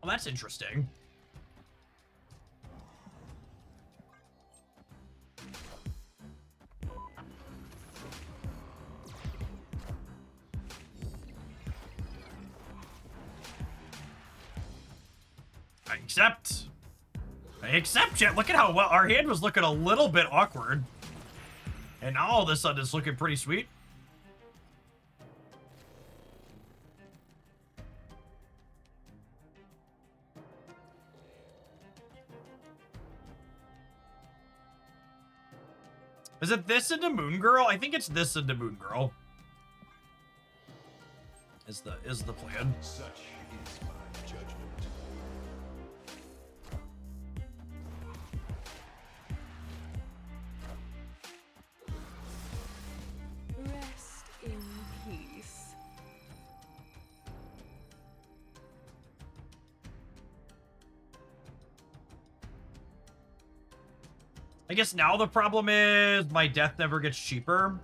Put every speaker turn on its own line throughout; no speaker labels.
Well, that's interesting. I accept. I accept it. Look at how well our hand was looking a little bit awkward. And now all of a sudden it's looking pretty sweet. Is it this into Moon Girl? I think it's this into Moon Girl. Is the plan.
Such is my judgment.
Rest in peace.
I guess now the problem is my death never gets cheaper.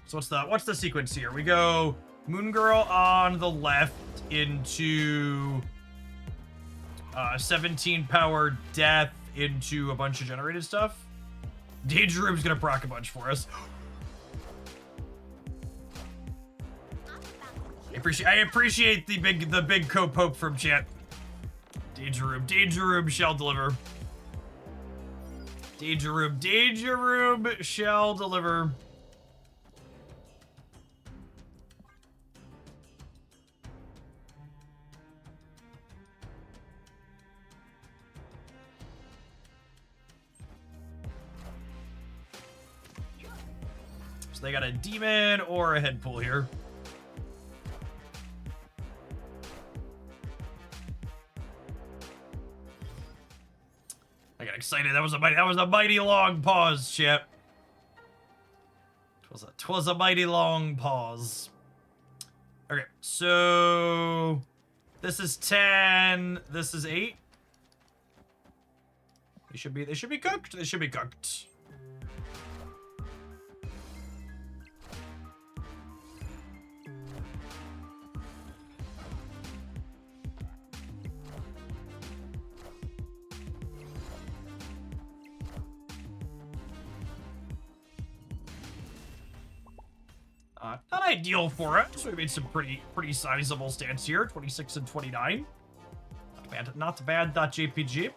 So what's the sequence here? We go Moon Girl on the left into 17 power death into a bunch of generated stuff. Danger Room's gonna proc a bunch for us. I appreciate the big co-poke from chat. Danger Room shall deliver. Danger Room shall deliver. So they got a demon or a head pull here. I got excited. That was a mighty long pause, chat. Twas a mighty long pause. Okay, so this is 10. This is 8. They should be cooked. They should be cooked. Not ideal for it, so we made some pretty sizable stance here. 26 and 29. Not bad. .jpg.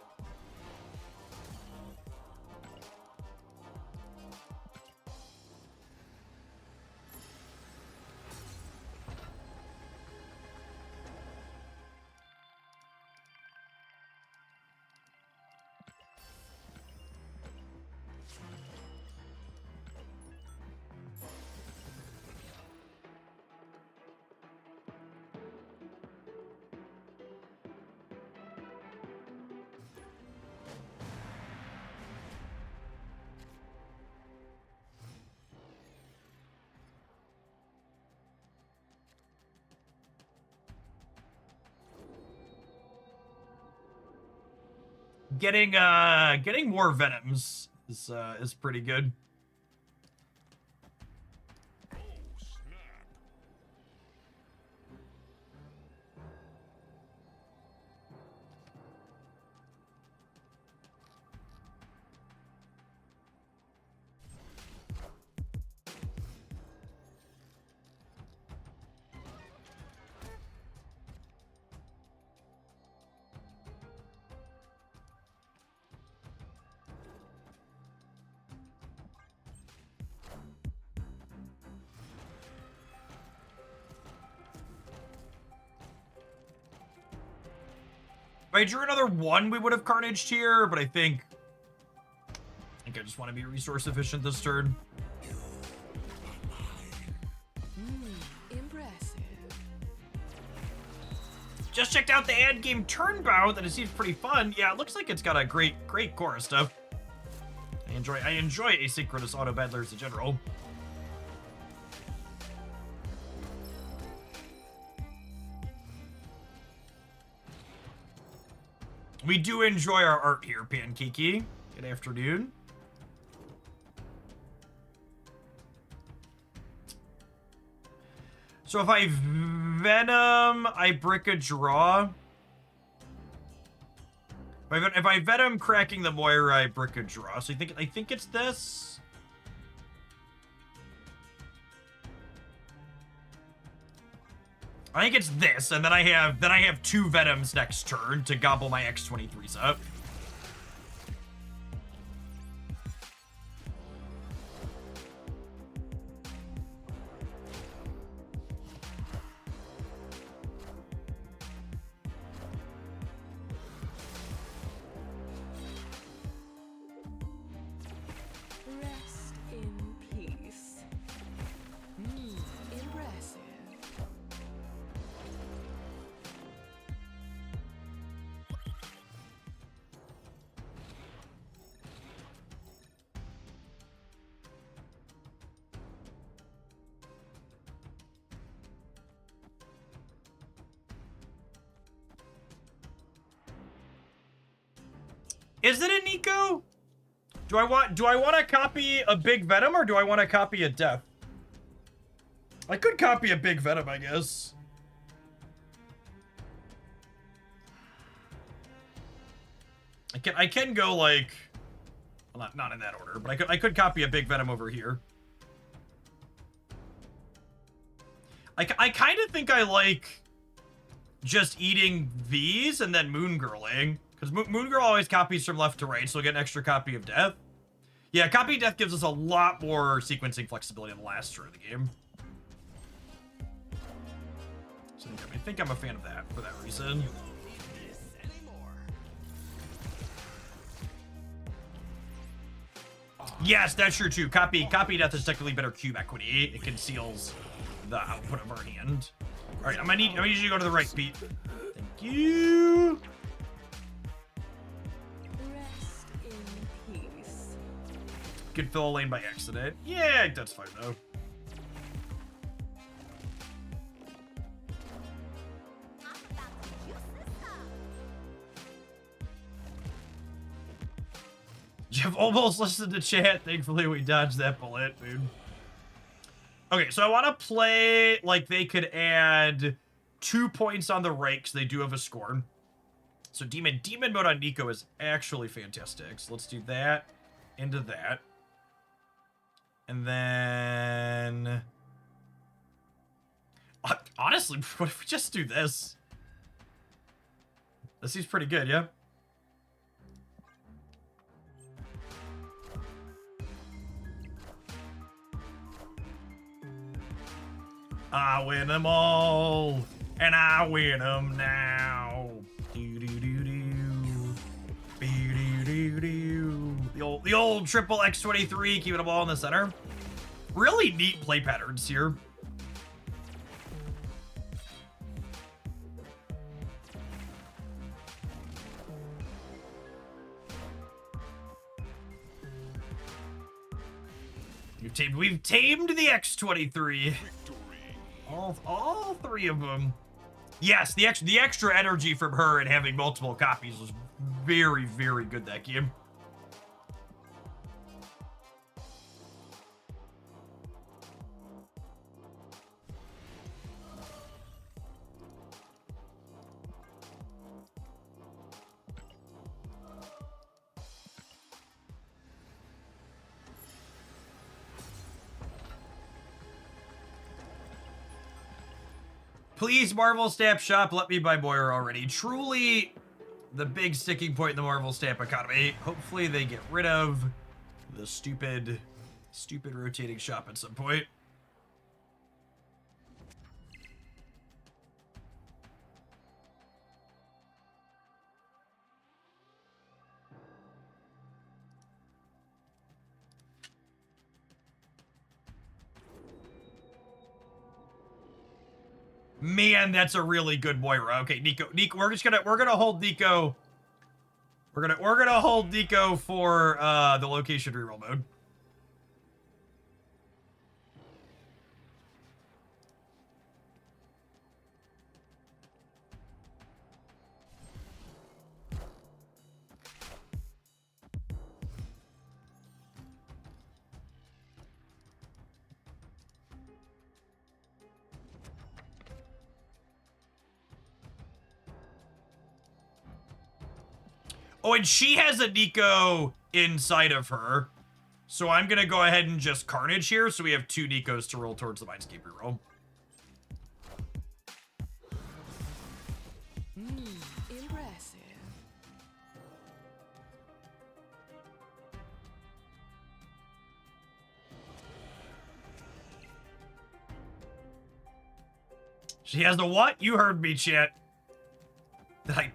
Getting more Venoms is pretty good. If I drew another 1, we would have carnaged here, but I think I just want to be resource efficient this turn.
Impressive.
Just checked out the ad game Turnbound, and it seems pretty fun. Yeah, it looks like it's got a great core stuff. I enjoy asynchronous auto battlers in general. We do enjoy our art here, Pankeki. Good afternoon. So if I Venom, I brick a draw. If I Venom cracking the Moira, I brick a draw. So I think it's this. I think it's this, and then I have 2 Venoms next turn to gobble my X-23s up.
Rest in peace. Impressive.
Is it a Nico? Do I want to copy a big Venom or do I want to copy a Death? I could copy a big Venom, I guess. I can go like, well, not in that order, but I could copy a big Venom over here. I kind of think I like just eating these and then Moon Girling. Because Moon Girl always copies from left to right, so we'll get an extra copy of Death. Yeah, copy of Death gives us a lot more sequencing flexibility in the last turn of the game. So I think I'm a fan of that for that reason. Yes, that's true too. Copy Death is technically better cube equity. It conceals the output of our hand. All right, I'm gonna need you to go to the right, Pete. Thank you.
Rest in peace.
Could fill a lane by accident. Yeah, that's fine though. Jeff almost listened to chat. Thankfully, we dodged that bullet, dude. Okay, so I want to play like they could add 2 points on the right because they do have a score. So demon mode on Nico is actually fantastic. So let's do that into that. And then... honestly, what if we just do this? This seems pretty good, yeah? I win them all, and I win them now. The old triple X23, keeping the ball in the center. Really neat play patterns here. We've tamed the X23. All 3 of them. Yes, the extra energy from her and having multiple copies was very, very good that game. Please, Marvel Stamp Shop, let me buy Moira already. Truly the big sticking point in the Marvel Stamp economy. Hopefully they get rid of the stupid rotating shop at some point. Man, that's a really good Moira. Okay, Nico, we're gonna hold Nico. We're gonna hold Nico for the location reroll mode. Oh, and she has a Nico inside of her. So I'm going to go ahead and just Carnage here. So we have 2 Nikos to roll towards the Mindscape reroll.
Impressive.
She has the what? You heard me, chat.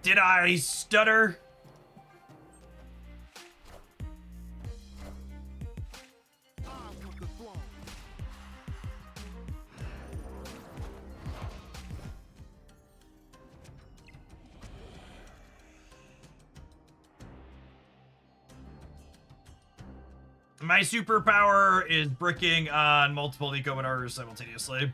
Did I stutter? My superpower is bricking on multiple Nico Minars simultaneously.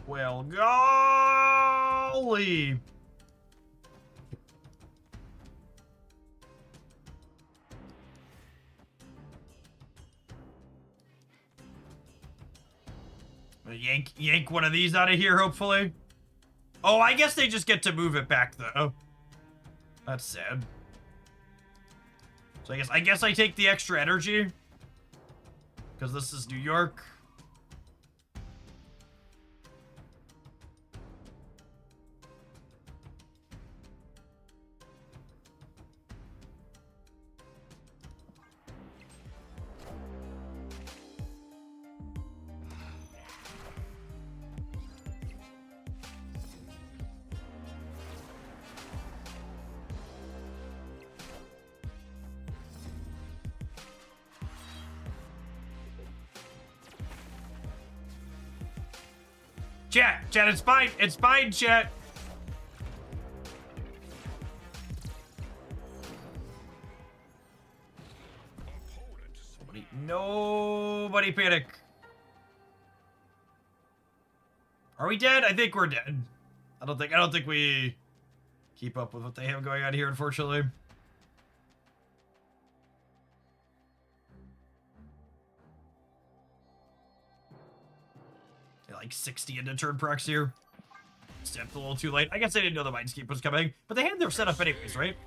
Well, golly. Yank one of these out of here, hopefully. Oh, I guess they just get to move it back, though. That's sad. So I guess I take the extra energy. Because this is New York. Chat, it's fine. It's fine, chat. Nobody panic. Are we dead? I think we're dead. I don't think we keep up with what they have going on here, unfortunately. Like 60 into turn procs here. Stepped a little too late. I guess I didn't know the Mindscape was coming, but they had their setup anyways, right?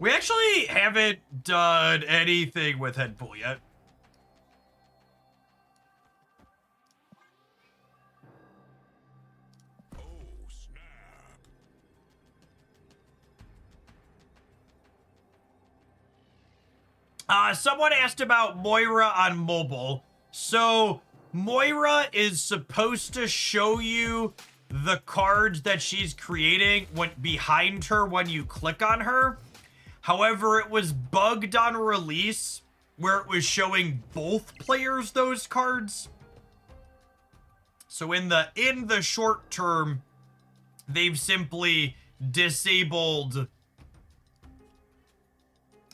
We actually haven't done anything with Headpool yet. Someone asked about Moira on mobile. So, Moira is supposed to show you the cards that she's creating behind her when you click on her. However, it was bugged on release where it was showing both players those cards. So in the short term, they've simply disabled...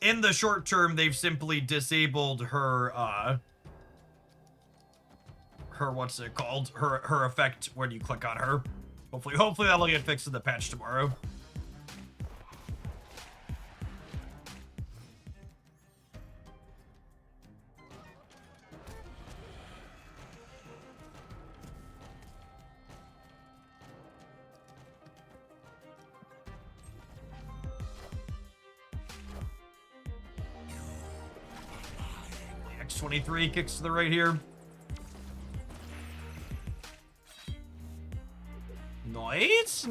In the short term, they've simply disabled her, what's it called? Her effect when you click on her. Hopefully that'll get fixed in the patch tomorrow. X23 kicks to the right here. Nice.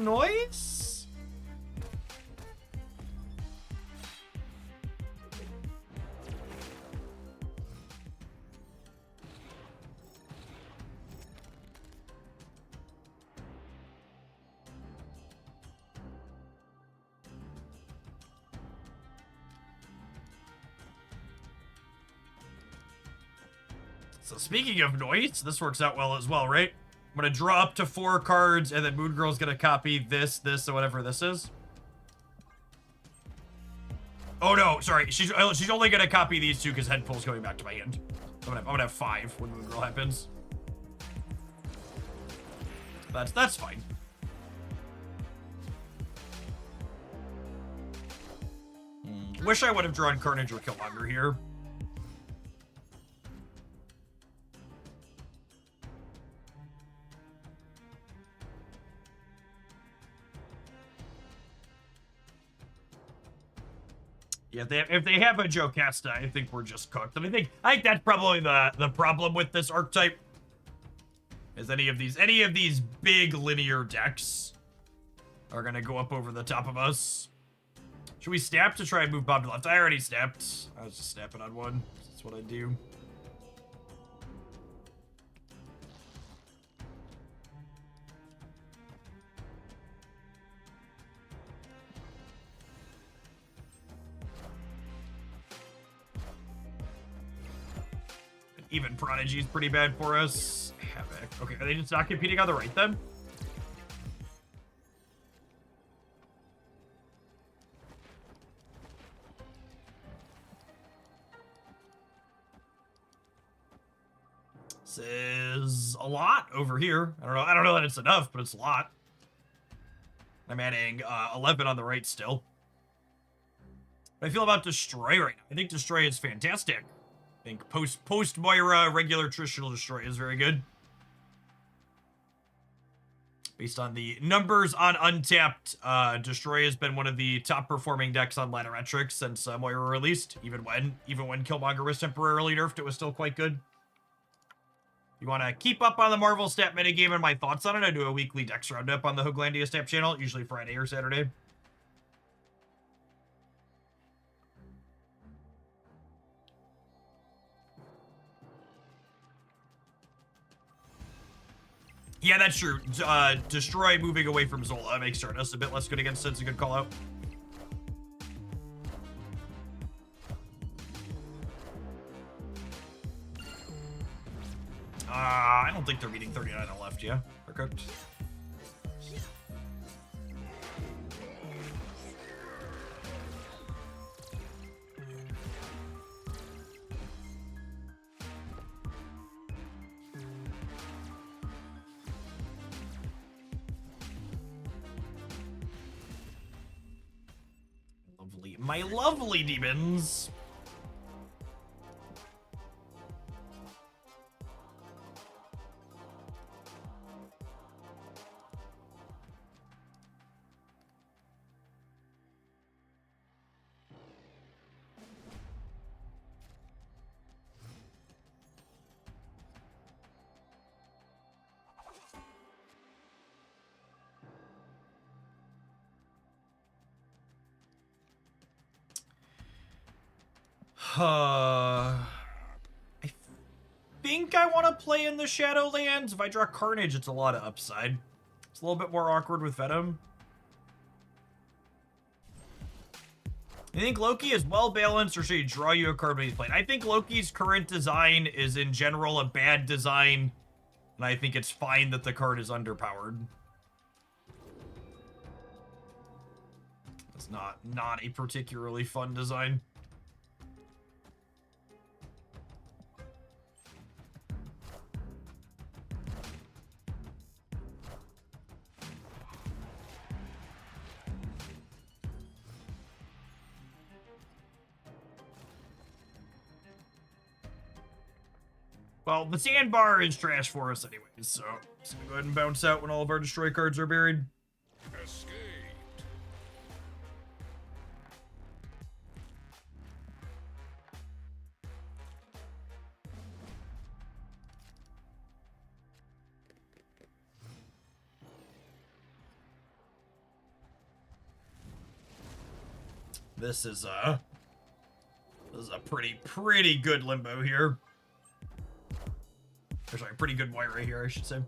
So speaking of noise, this works out well as well, right? I'm gonna draw up to 4 cards, and then Moon Girl's gonna copy this, and whatever this is. Oh no, sorry. She's only gonna copy these two because head pull's coming back to my hand. I'm gonna have 5 when Moon Girl happens. That's fine. Wish I would have drawn Carnage or Killmonger here. Yeah, if they have a Jocasta, I think we're just cooked. And I think that's probably the problem with this archetype. Is any of these big linear decks are gonna go up over the top of us. Should we snap to try and move Bob to left? I already snapped. I was just snapping on one. That's what I do. Even Prodigy is pretty bad for us. Havoc. Okay, are they just not competing on the right then? This is a lot over here. I don't know that it's enough, but it's a lot. I'm adding 11 on the right still. What I feel about Destroy right now. I think Destroy is fantastic. I think post Moira, regular traditional Destroy is very good. Based on the numbers on Untapped, Destroy has been one of the top performing decks on Laddermetrics since Moira released. Even when Killmonger was temporarily nerfed, it was still quite good. You want to keep up on the Marvel stat metagame and my thoughts on it? I do a weekly Dex roundup on the Hoaglandia Stat channel, usually Friday or Saturday. Yeah, that's true. Destroy moving away from Zola makes Stardust a bit less good against it. It's a good call out. I don't think they're beating 39 on left, yeah? They're cooked. Lovely. My lovely demons. I think I want to play in the Shadowlands. If I draw Carnage, it's a lot of upside. It's a little bit more awkward with Venom. You think Loki is well balanced, or should he draw you a card when he's playing? I think Loki's current design is in general a bad design, and I think it's fine that the card is underpowered. It's not a particularly fun design. Well, the sandbar is trash for us anyways, so just gonna go ahead and bounce out when all of our destroy cards are buried.
Escaped.
This is a pretty good limbo here. Or sorry, pretty good Moira here, I should say.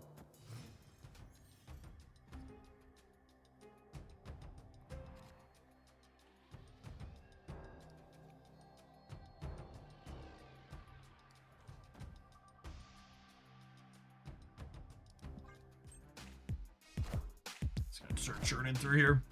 Just gonna start churning through here.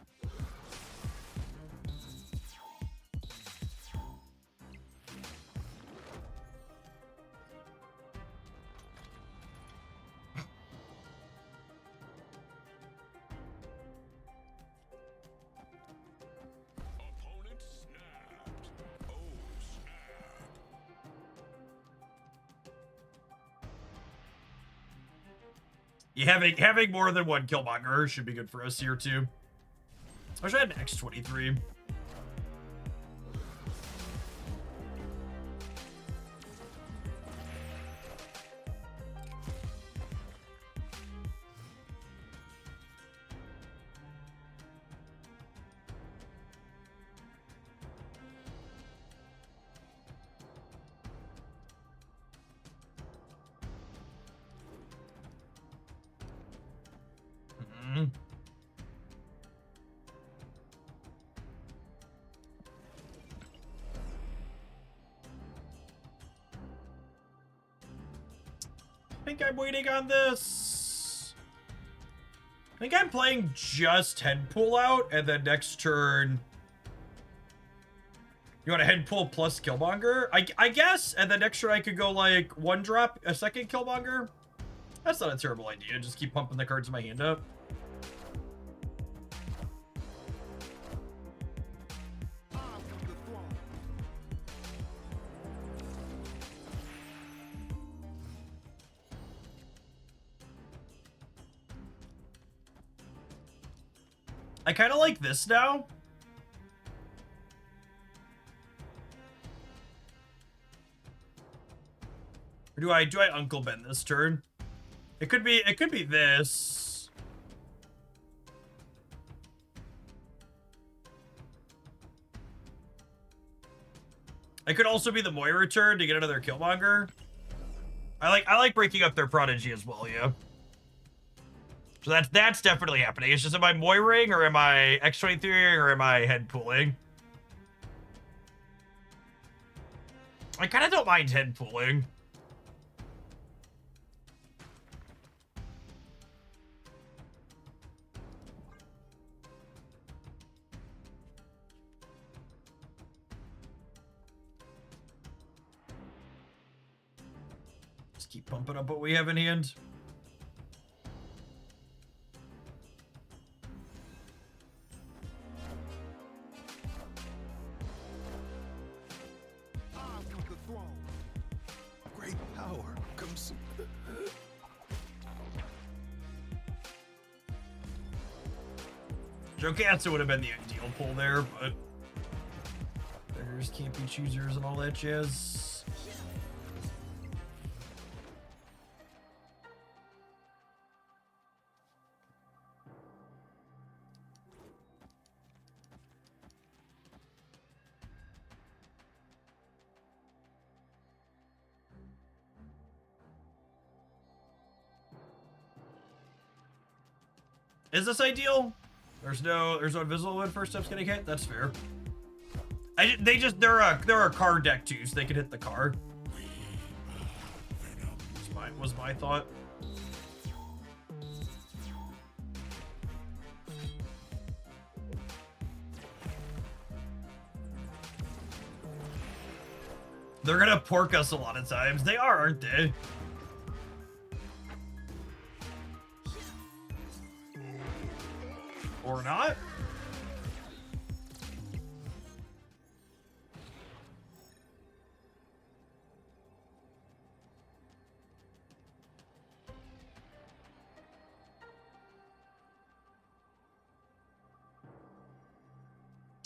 Yeah, having more than one Killmonger should be good for us here too. I wish I had an X-23. I think I'm waiting on this. I think I'm playing just head pull out, and then next turn... You want a head pull plus Killmonger? I guess, and then next turn I could go, like, one drop, a second Killmonger. That's not a terrible idea, just keep pumping the cards in my hand up. I kind of like this now. Or do I Uncle Ben this turn? It could be this. It could also be the Moira turn to get another Killmonger. I like breaking up their prodigy as well, yeah. So that's definitely happening. It's just, am I Moiring, or am I X-23, or am I head pooling? I kind of don't mind head pooling. Just keep pumping up what we have in hand.
Great power comes.
Jokatsu would have been the ideal pull there, but beggars can't be choosers and all that jazz. Is this ideal? There's no invisible when first step's getting hit. That's fair. They're a car deck too, so they can hit the car. Was my thought. They're gonna pork us a lot of times. They are, aren't they? Or not?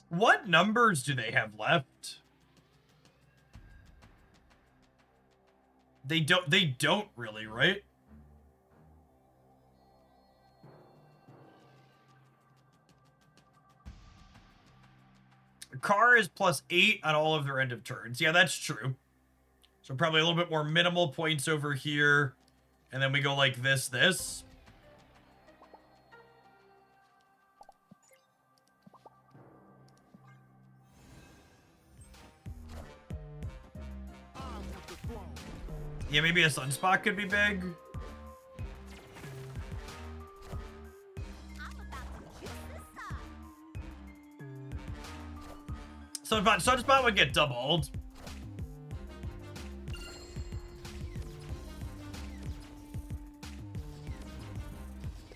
What numbers do they have left? They don't really, right? Car is +8 on all of their end of turns. Yeah, that's true. So probably a little bit more minimal points over here. And then we go like this. Yeah, maybe a sunspot could be big. Sunspot would get doubled.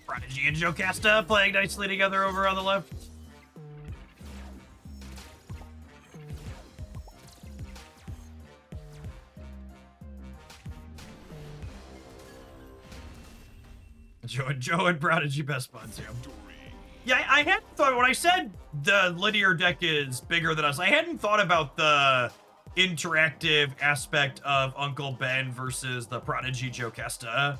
Prodigy and Jocasta playing nicely together over on the left. Joe and Prodigy best buds, yeah. Yeah, I hadn't thought, when I said the linear deck is bigger than us, I hadn't thought about the interactive aspect of Uncle Ben versus the Prodigy Joe Kesta.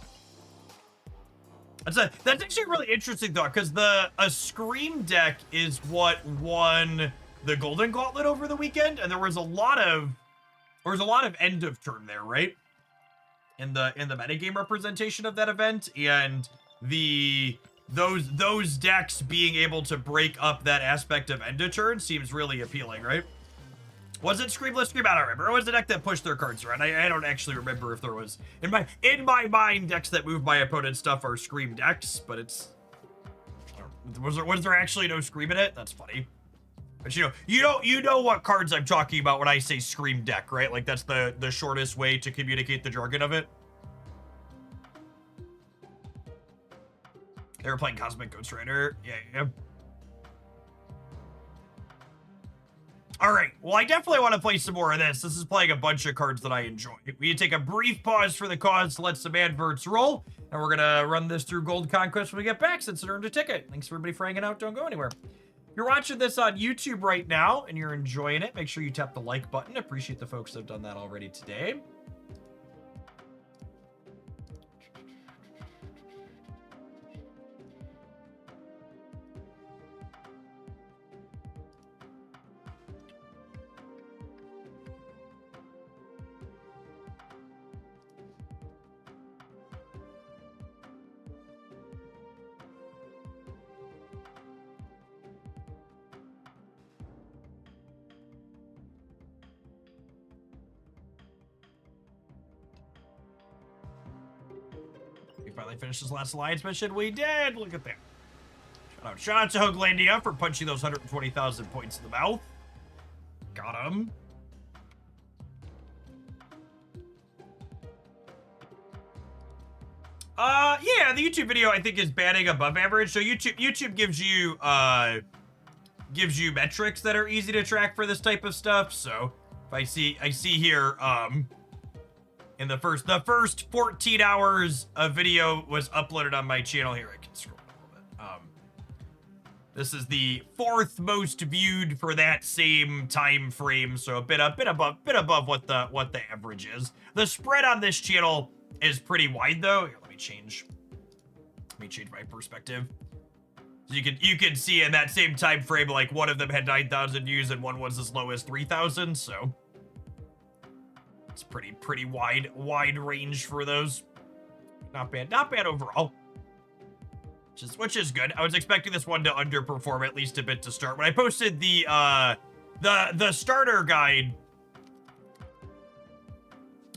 That's actually really interesting though, because a Scream deck is what won the Golden Gauntlet over the weekend, and there was a lot of end of turn there, right? In the metagame representation of that event, and those decks being able to break up that aspect of end of turn seems really appealing, right? Was it Screamless Scream? I don't remember. It was a deck that pushed their cards around. I don't actually remember if there was in my mind decks that move my opponent's stuff are Scream decks, but it's was there actually no Scream in it? That's funny. But you know what cards I'm talking about when I say Scream deck, right? Like that's the shortest way to communicate the jargon of it. They were playing Cosmic Ghost Rider. Yeah. All right, well, I definitely want to play some more of this. This is playing a bunch of cards that I enjoy. We take a brief pause for the cause to let some adverts roll, and we're going to run this through Gold Conquest when we get back since it earned a ticket. Thanks, everybody, for hanging out. Don't go anywhere. If you're watching this on YouTube right now and you're enjoying it, make sure you tap the like button. Appreciate the folks that have done that already today. We finally finished this last alliance mission. We did. Look at that. Shout out to Hoaglandia for punching those 120,000 points in the mouth. Got him. Yeah, the YouTube video I think is batting above average. So YouTube gives you metrics that are easy to track for this type of stuff. So if I see here, in the first 14 hours a video was uploaded on my channel. Here, I can scroll a little bit. This is the 4th most viewed for that same time frame, so a bit above what the average is. The spread on this channel is pretty wide though. Here, let me change my perspective. So you can see in that same time frame, like one of them had 9,000 views and one was as low as 3,000. So it's pretty wide range for those. Not bad overall. Which is good. I was expecting this one to underperform at least a bit to start. When I posted the starter guide,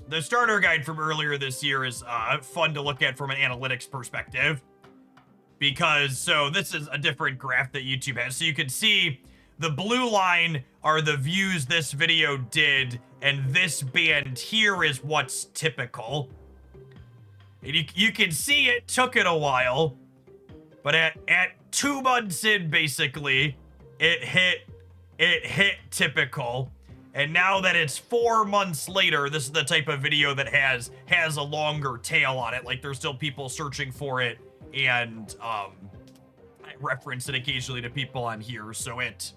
the starter guide from earlier this year is fun to look at from an analytics perspective, because so this is a different graph that YouTube has. So you can see the blue line are the views this video did, and this band here is what's typical. And you can see it took it a while. But at 2 months in, basically, it hit typical. And now that it's 4 months later, this is the type of video that has a longer tail on it. Like, there's still people searching for it, and I reference it occasionally to people on here, so it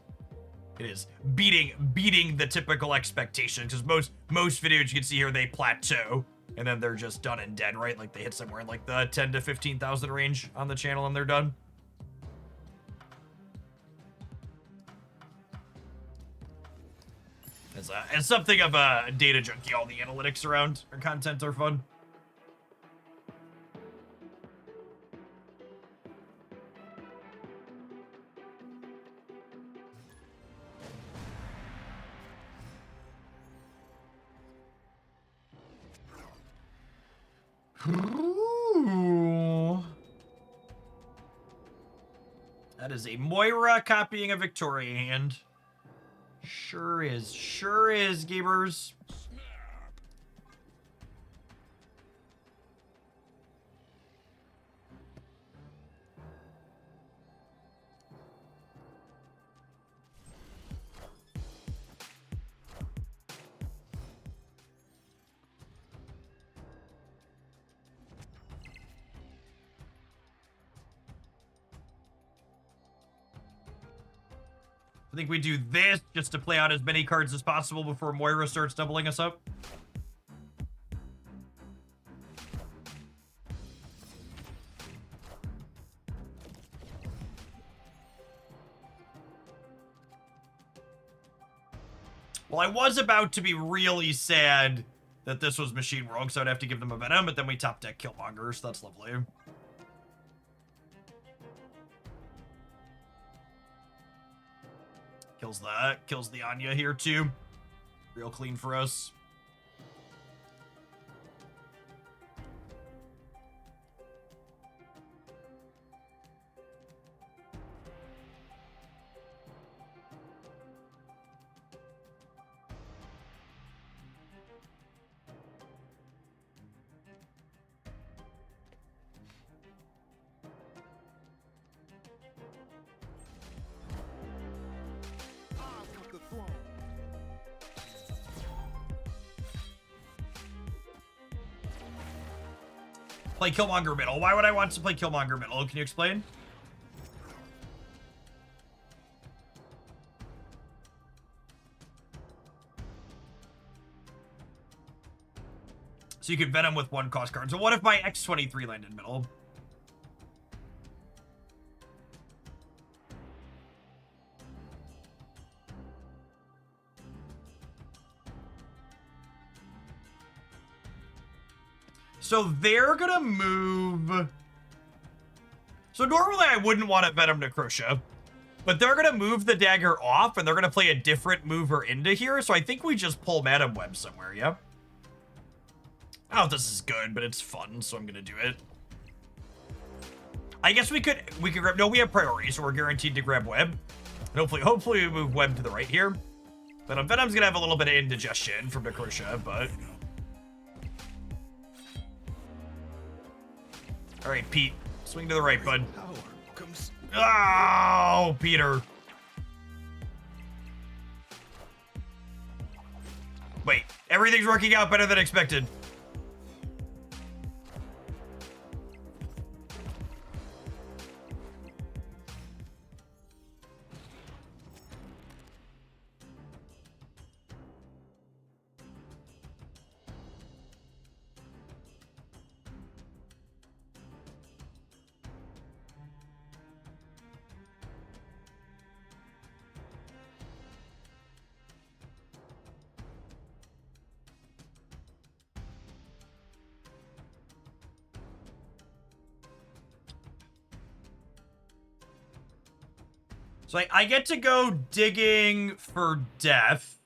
is beating the typical expectation. Because most videos you can see here, they plateau. And then they're just done and dead, right? Like they hit somewhere in like the 10 to 15,000 range on the channel and they're done. As something of a data junkie, all the analytics around our content are fun. Ooh. That is a Moira copying a Victoria hand. Sure is, gamers. I think we do this just to play out as many cards as possible before Moira starts doubling us up. Well, I was about to be really sad that this was Machine World, so I'd have to give them a Venom, but then we top deck Killmonger, so that's lovely. Kills that. Kills the Anya here, too. Real clean for us.
The throne.
Play Killmonger middle. Why would I want to play Killmonger middle? Can you explain? So you could Venom with one cost card. So what if my X-23 landed middle? So they're gonna move... So normally I wouldn't want to Venom Necrotia, but they're gonna move the dagger off and they're gonna play a different mover into here, so I think we just pull Madam Web somewhere, yeah? I don't know if this is good, but it's fun, so I'm gonna do it. I guess we could grab... No, we have priority, so we're guaranteed to grab Web. And hopefully we move Web to the right here. But Venom's gonna have a little bit of indigestion from Necrotia, but... Alright, Pete. Swing to the right, bud.
Power comes.
Oh, Peter. Wait, everything's working out better than expected. So I get to go digging for death.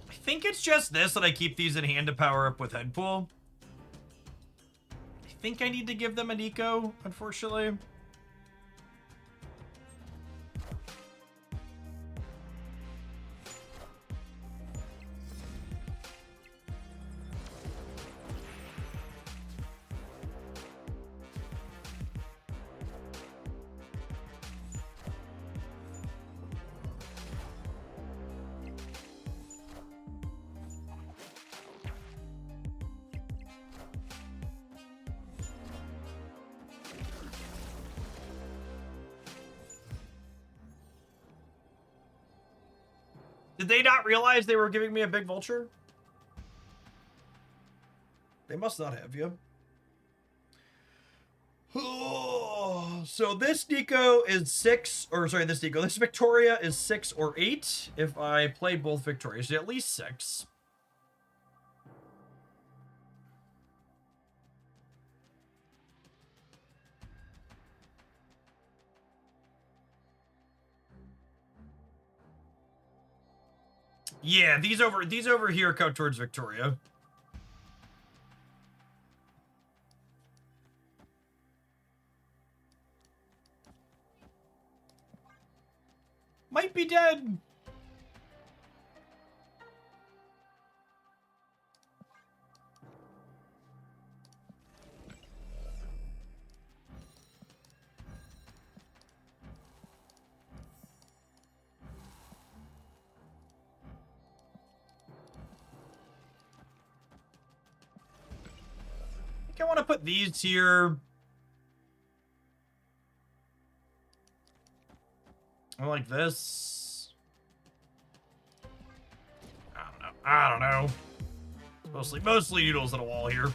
I think it's just this that I keep these in hand to power up with Headpool. I think I need to give them an eco, unfortunately. Did they not realize they were giving me a big vulture? They must not have, yeah. So this Nico is 6, or sorry, this Victoria is 6 or 8. If I play both Victorias, at least 6. Yeah, these over here count towards Victoria. Might be dead. I want to put these here. Something like this. I don't know. Mostly noodles on a wall here.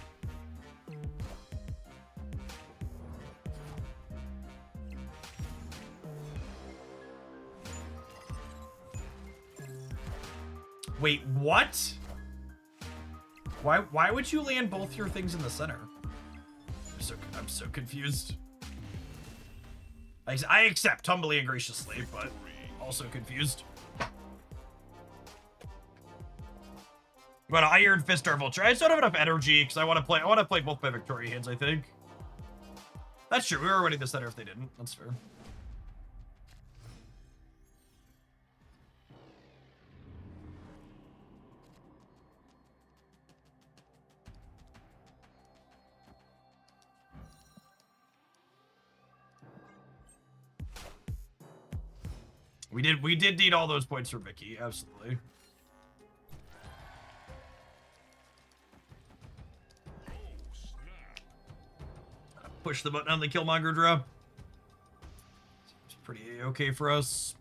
Wait, what? Why would you land both your things in the center? I'm so confused. I accept humbly and graciously, but also confused. But Iron Fist or Vulture. I just don't have enough energy because I want to play both my Victoria hands, I think. That's true. We were winning the center if they didn't. That's fair. We did need all those points for Vicky, absolutely. Push the button on the Killmonger draw. It's pretty okay for us.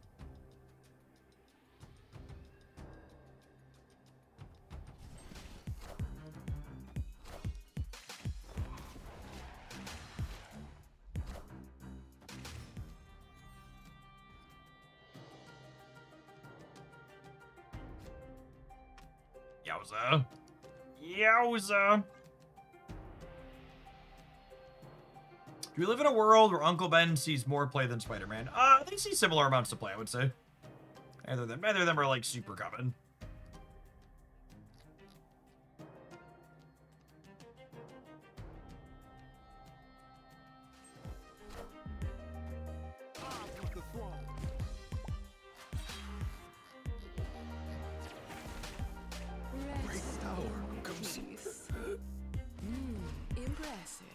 Yowza. Yowza. Do we live in a world where Uncle Ben sees more play than Spider-Man? They see similar amounts of play, I would say. Either of them are like super common.
Impressive.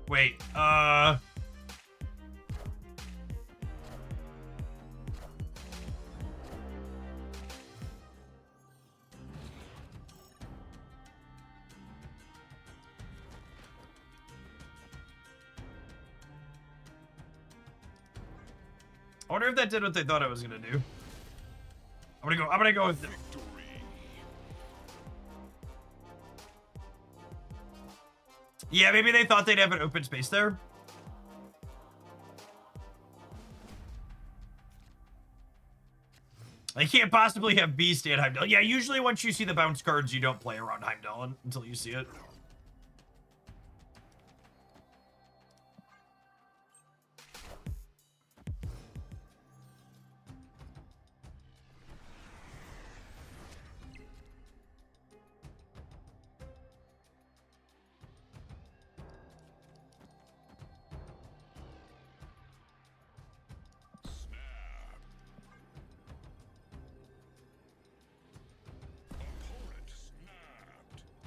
Wait, I wonder if that did what they thought it was gonna do. I'm gonna go with yeah, maybe they thought they'd have an open space there. They can't possibly have Beast and Heimdall. Yeah, usually once you see the bounce cards, you don't play around Heimdall until you see it.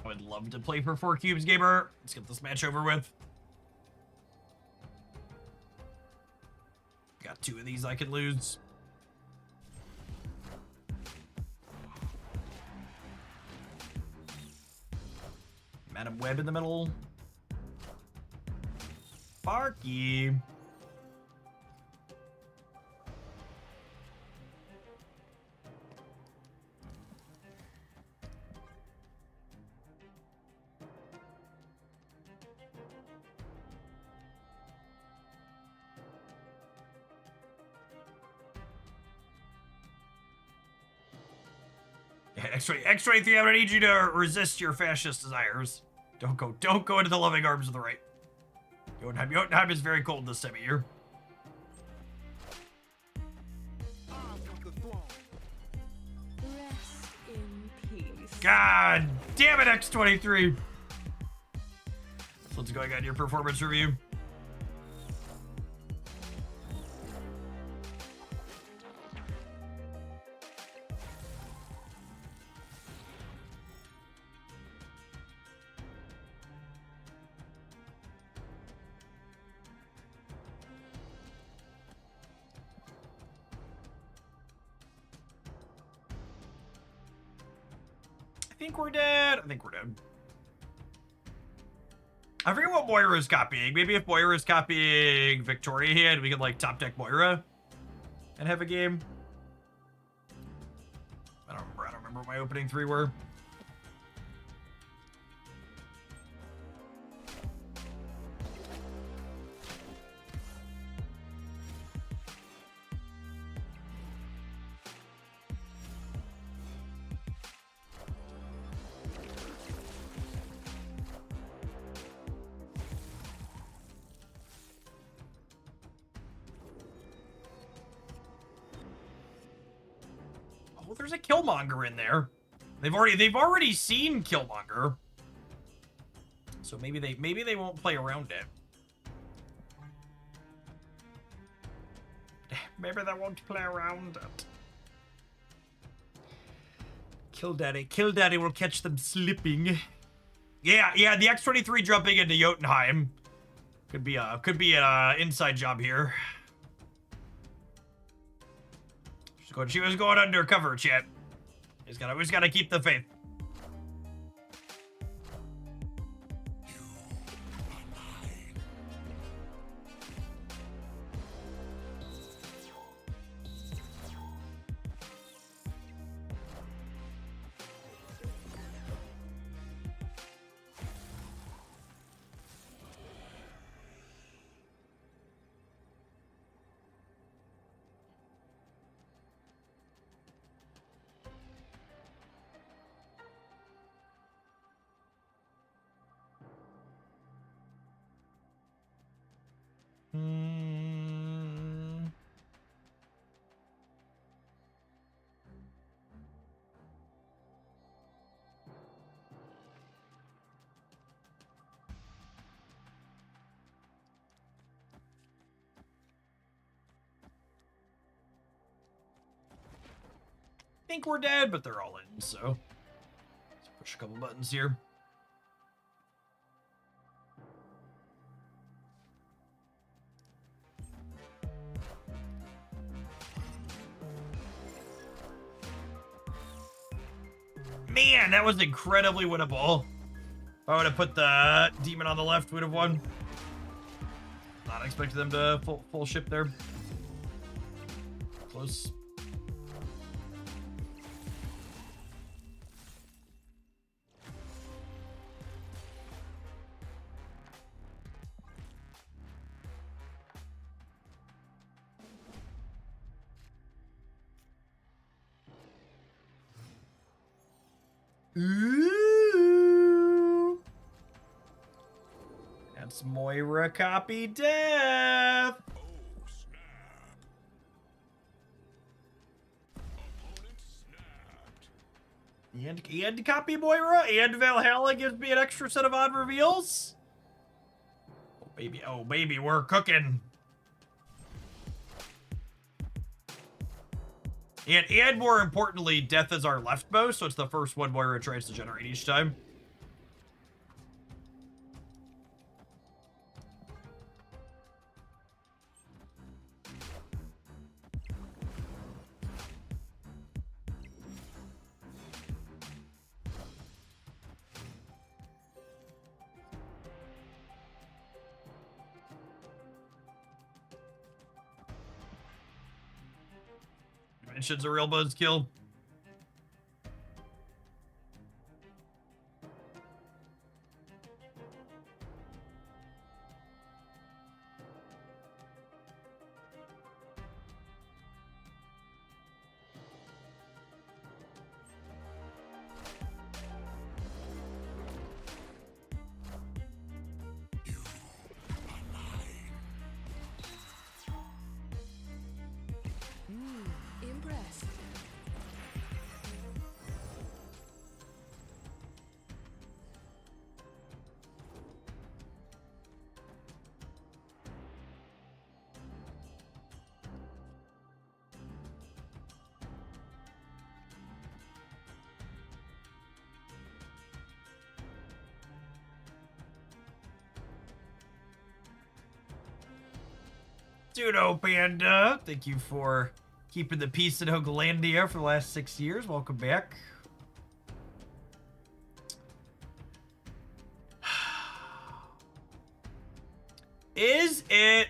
I would love to play for 4 cubes, gamer. Let's get this match over with. Got 2 of these I could lose. Madam Web in the middle. Sparky. X-23, I'm gonna need you to resist your fascist desires. Don't go into the loving arms of the right. Jotunheim is very cold this time of year.
Rest in peace.
God damn it, X-23. So what's going on your performance review? I think we're dead. I think we're dead. I forget what Moira is copying. Maybe if Moira is copying Victoria here, we could like top deck Moira and have a game. I don't remember what my opening 3 were. Oh, there's a Killmonger in there. They've already seen Killmonger. So maybe they won't play around it. Maybe they won't play around it. Kill Daddy will catch them slipping. Yeah, the X-23 jumping into Jotunheim. Could be an inside job here. She was going undercover, chat. We just gotta keep the faith. Think we're dead, but they're all in, so let's push a couple buttons here. Man, that was incredibly winnable. If I would have put the demon on the left, would have won. Not expecting them to full ship there. Close. Ooh. That's Moira copy death.
Oh, snap. Opponent snapped.
And copy Moira, and Valhalla gives me an extra set of odd reveals. Oh baby, we're cooking. And more importantly, death is our leftmost, so it's the first one Moira tries to generate each time. Dimension's a real buzzkill.
Impressed.
Pseudo Panda, thank you for keeping the peace in Hooglandia for the last 6 years. Welcome back. Is it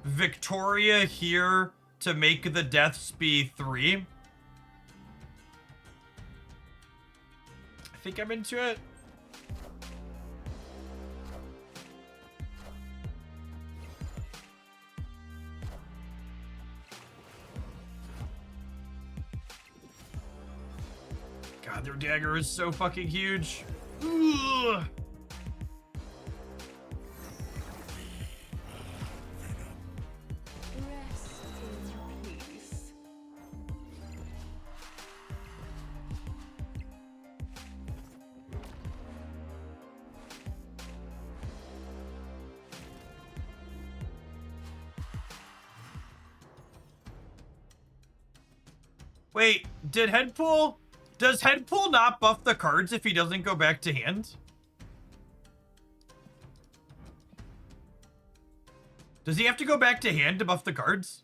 Victoria here to make the deaths be 3? I think I'm into it. God, their dagger is so fucking huge. Ugh.
Rest in peace.
Wait, did Headpool... Does Headpool not buff the cards if he doesn't go back to hand? Does he have to go back to hand to buff the cards?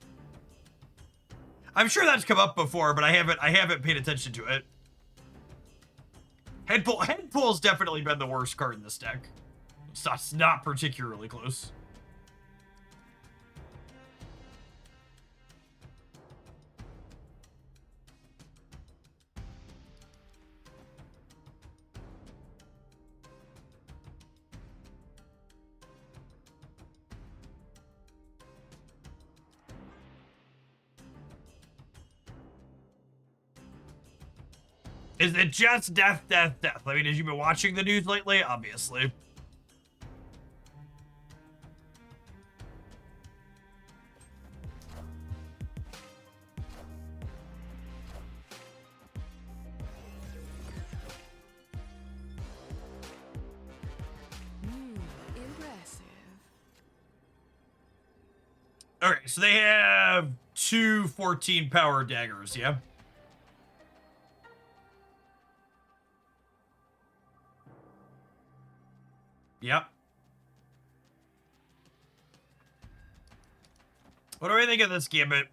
I'm sure that's come up before, but I haven't paid attention to it. Headpool's definitely been the worst card in this deck. It's not particularly close. Is it just death, death, death? I mean, have you been watching the news lately? Obviously.
Impressive.
Okay, so they have two 14 power daggers, yeah? Yep. What do I think of this gambit?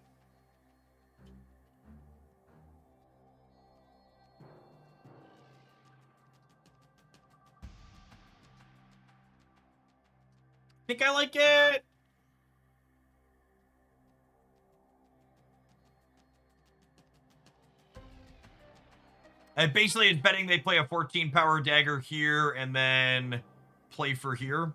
Think I like it. And basically it's betting they play a 14 power dagger here and then play for here.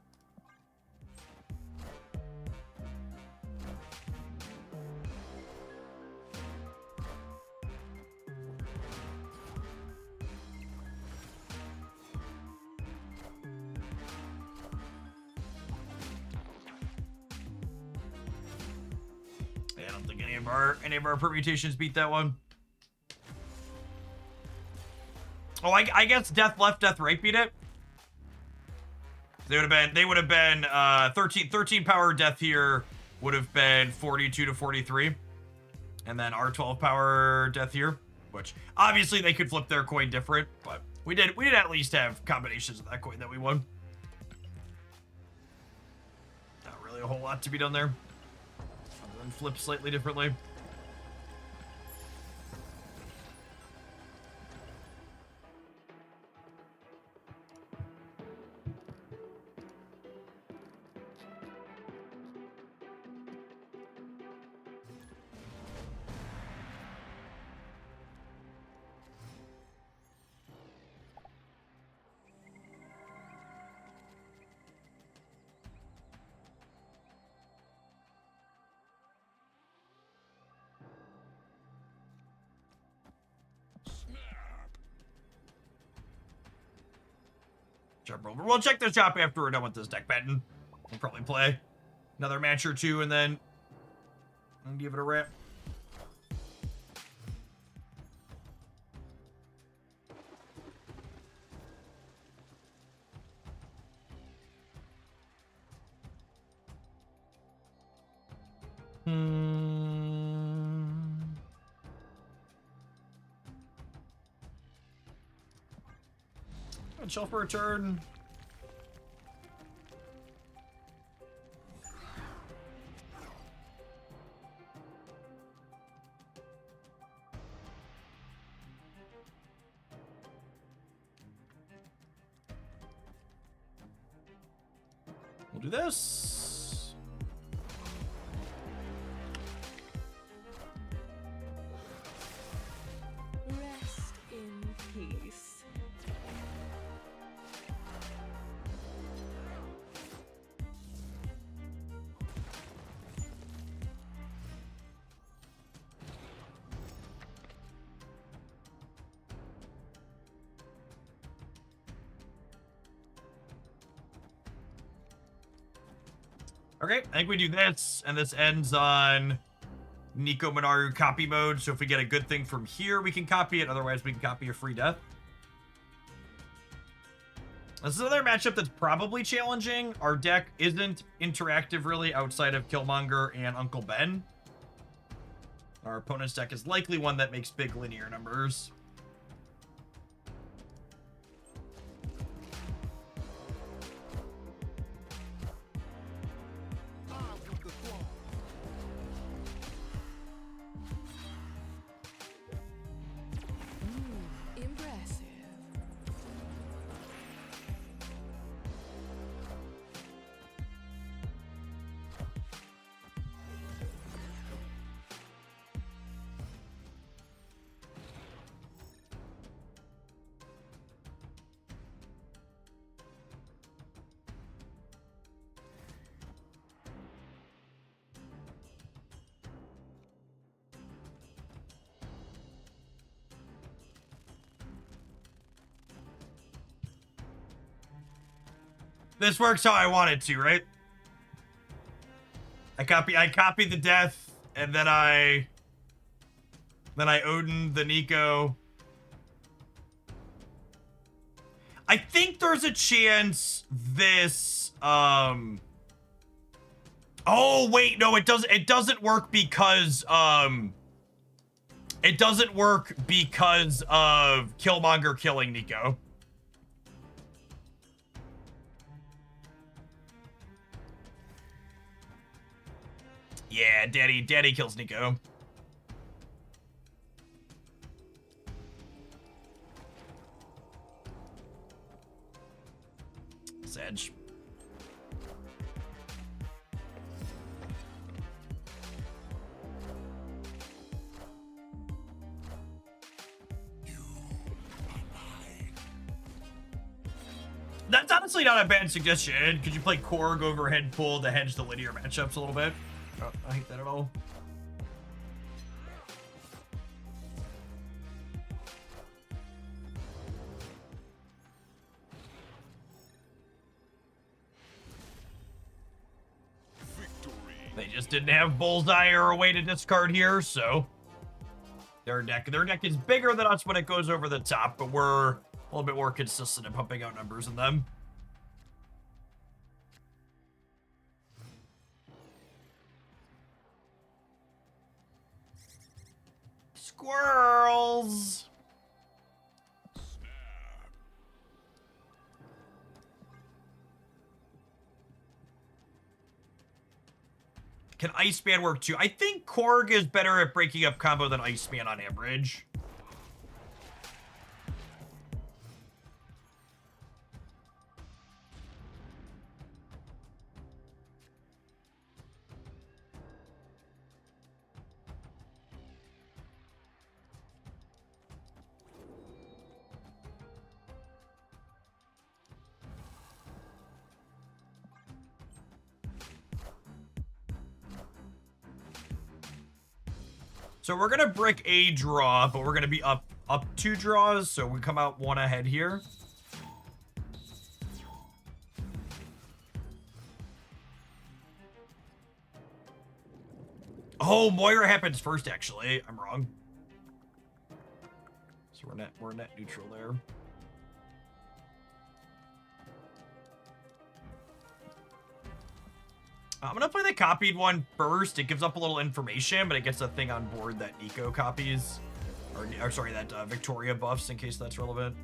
Yeah, I don't think any of our permutations beat that one. Oh, I guess death left, death right beat it. They would have been 13 power death here would have been 42 to 43. And then our 12 power death here, which obviously they could flip their coin different, but we did at least have combinations of that coin that we won. Not really a whole lot to be done there. Other than flip slightly differently. Jump over. We'll check the shop after we're done with this deck betting. We'll probably play another match or two and then give it a wrap. Chill for a turn. We'll do this.
Rest in peace.
Okay, I think we do this, and this ends on Nico Minaru copy mode. So if we get a good thing from here, we can copy it. Otherwise, we can copy a free death. This is another matchup that's probably challenging. Our deck isn't interactive really outside of Killmonger and Uncle Ben. Our opponent's deck is likely one that makes big linear numbers.
Impressive.
This works how I want it to, right? I copy the death, and then I Odin the Nico. I think there's a chance this Oh wait, no, it doesn't work because it doesn't work because of Killmonger killing Nico. Yeah, Daddy kills Nico. Sedge. That's honestly not a bad suggestion. Could you play Korg overhead pull to hedge the linear matchups a little bit? Oh, I hate that at all.
Victory.
They just didn't have Bullseye or a way to discard here, so their deck is bigger than us when it goes over the top, but we're a little bit more consistent in pumping out numbers than them. Squirrels! Can Iceman work too? I think Korg is better at breaking up combo than Iceman on average. So we're gonna brick a draw, but we're gonna be up 2 draws, so we come out 1 ahead here. Oh, Moira happens first, actually. I'm wrong. So we're net neutral there. I'm gonna play the copied one first. It gives up a little information, but it gets a thing on board that Nico copies. Or sorry, that Victoria buffs, in case that's relevant.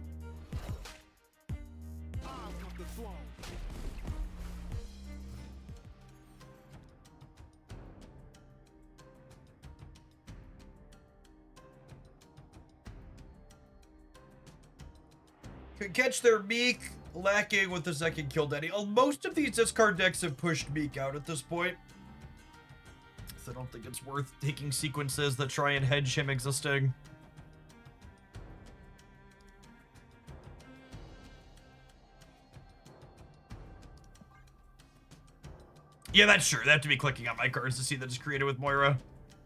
Could catch their meek. Lacking with the second kill daddy. Most of these discard decks have pushed Meek out at this point. So I don't think it's worth taking sequences that try and hedge him existing. Yeah, that's true. They have to be clicking on my cards to see that it's created with Moira.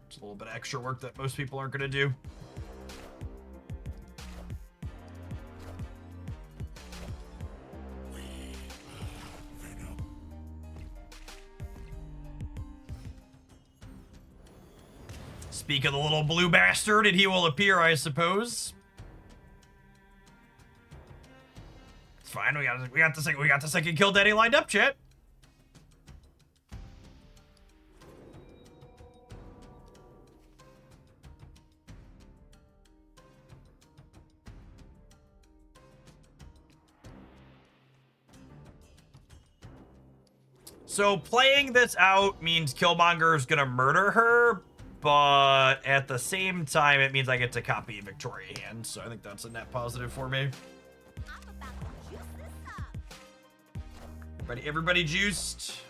It's a little bit of extra work that most people aren't going to do. Speak of the little blue bastard, and he will appear, I suppose. It's fine. We got the second kill daddy lined up, chat. So playing this out means Killmonger is gonna murder her, but at the same time, it means I get to copy Victoria hand, so I think that's a net positive for me. Everybody juiced.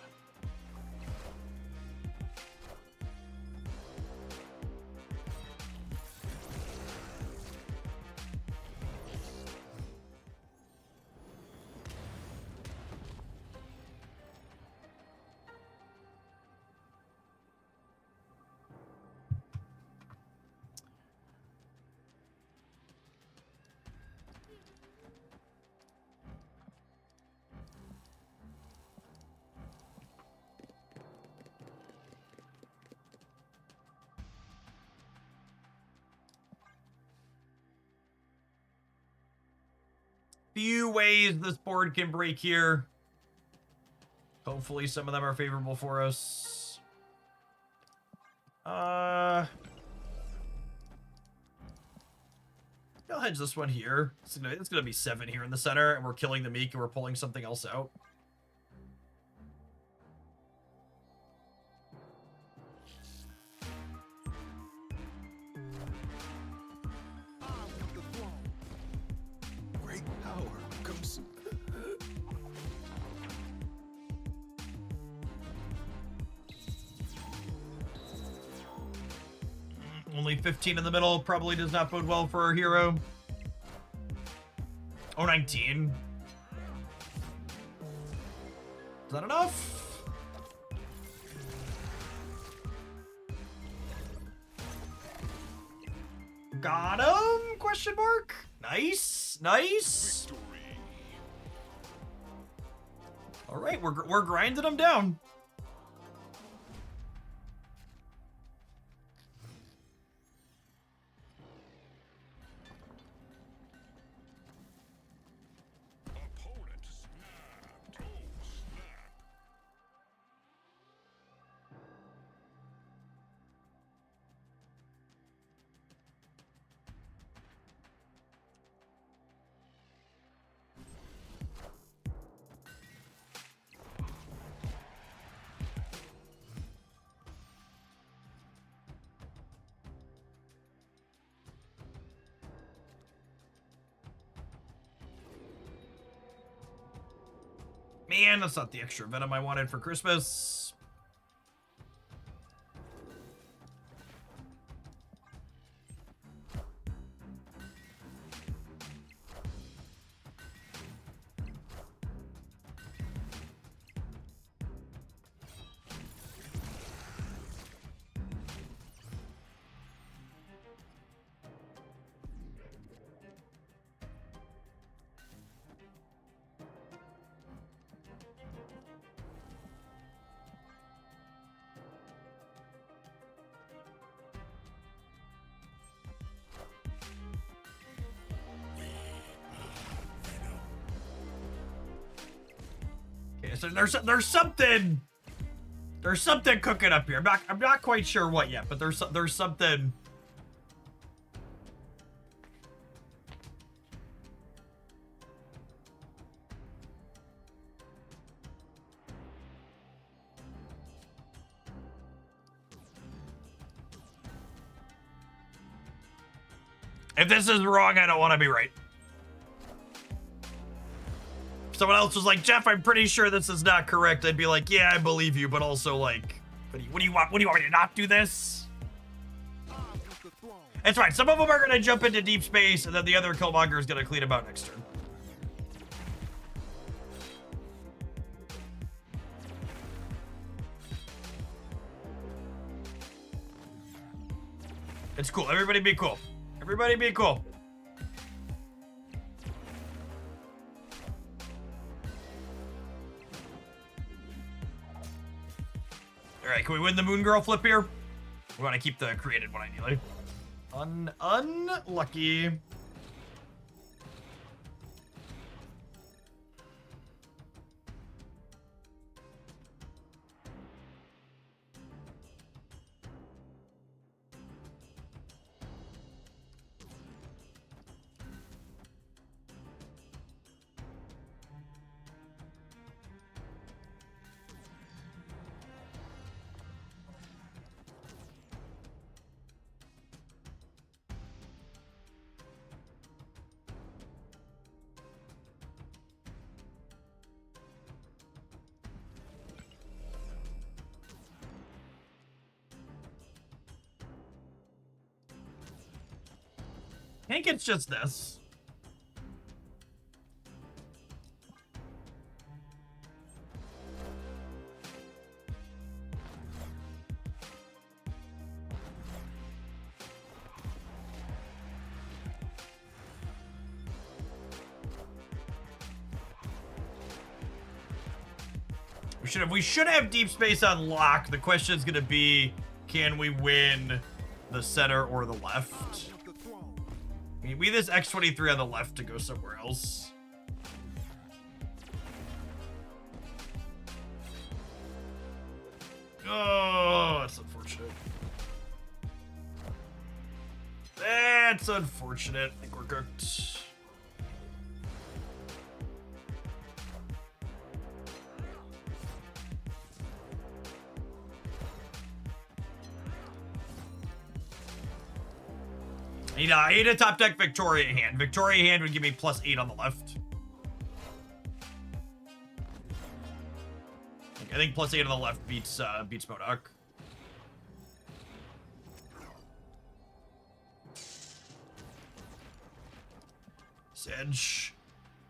Few ways this board can break here. Hopefully some of them are favorable for us. I'll hedge this one here. It's gonna be 7 here in the center, and we're killing the Meek and we're pulling something else out. Only 15 in the middle probably does not bode well for our hero. Oh, 19. Is that enough? Got him? Question mark? Nice, nice.
Victory.
All right, we're grinding them down.
Opponent snapped. Oh, snap.
Man, that's not the extra venom I wanted for Christmas. So there's something cooking up here. I'm not quite sure what yet, but there's something. If this is wrong, I don't want to be right. someone else was like, Jeff, I'm pretty sure this is not correct, I'd be like, yeah, I believe you, but also like, what do you want? What do you want me to not do this? It's fine. Some of them are gonna jump into deep space, and then the other Killmonger is gonna clean them out next turn. It's cool. Everybody be cool. Everybody be cool. All right, can we win the Moon Girl flip here? We want to keep the created one ideally. Unlucky. I think it's just this. We should have deep space on lock. The question is going to be, can we win the center or the left? We need this X-23 on the left to go somewhere else. Oh, that's unfortunate. That's unfortunate. I think we're cooked. I need a top deck Victoria hand. Victoria hand would give me +8 on the left. I think +8 on the left beats MODOK. Sedge.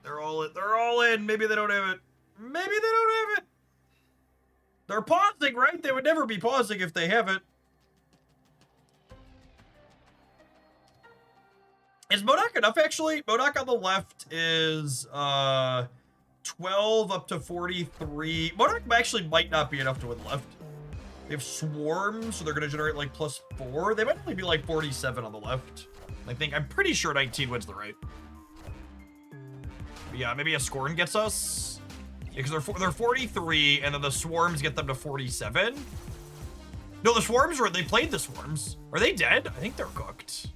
They're all in. Maybe they don't have it. Maybe they don't have it. They're pausing, right? They would never be pausing if they have it. Is MODOK enough, actually? MODOK on the left is 12 up to 43. MODOK actually might not be enough to win left. They have swarms, so they're going to generate like +4. They might only be like 47 on the left. I'm pretty sure 19 wins the right. But yeah, maybe a Scorn gets us. Yeah, because they're 43, and then the swarms get them to 47. No, the swarms they played the swarms. Are they dead? I think they're cooked.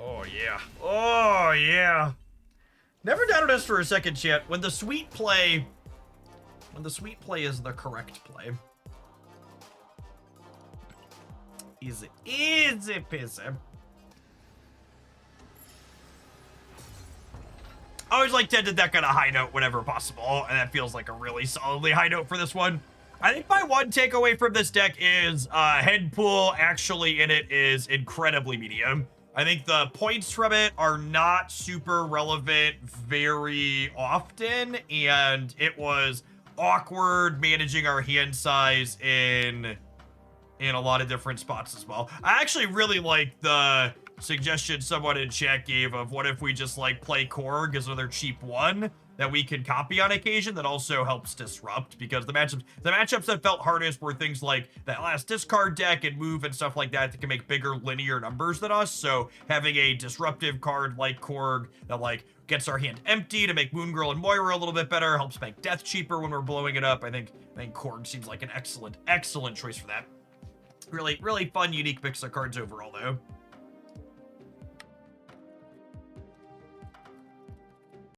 Oh, yeah. Oh, yeah. Never doubted us for a second, chat. When the sweet play is the correct play. Easy peasy. I always like to end the deck on a high note whenever possible, and that feels like a really solidly high note for this one. I think my one takeaway from this deck is head pool actually in it is incredibly medium. I think the points from it are not super relevant very often, and it was awkward managing our hand size in a lot of different spots as well. I actually really like the suggestion someone in chat gave of what if we just play Korg as another cheap one that we can copy on occasion that also helps disrupt, because the matchups that felt hardest were things like that last discard deck and move and stuff like that can make bigger linear numbers than us. So having a disruptive card like Korg that gets our hand empty to make Moon Girl and Moira a little bit better, helps make death cheaper when we're blowing it up. I think Korg seems like an excellent choice for that. Really fun, unique mix of cards overall though.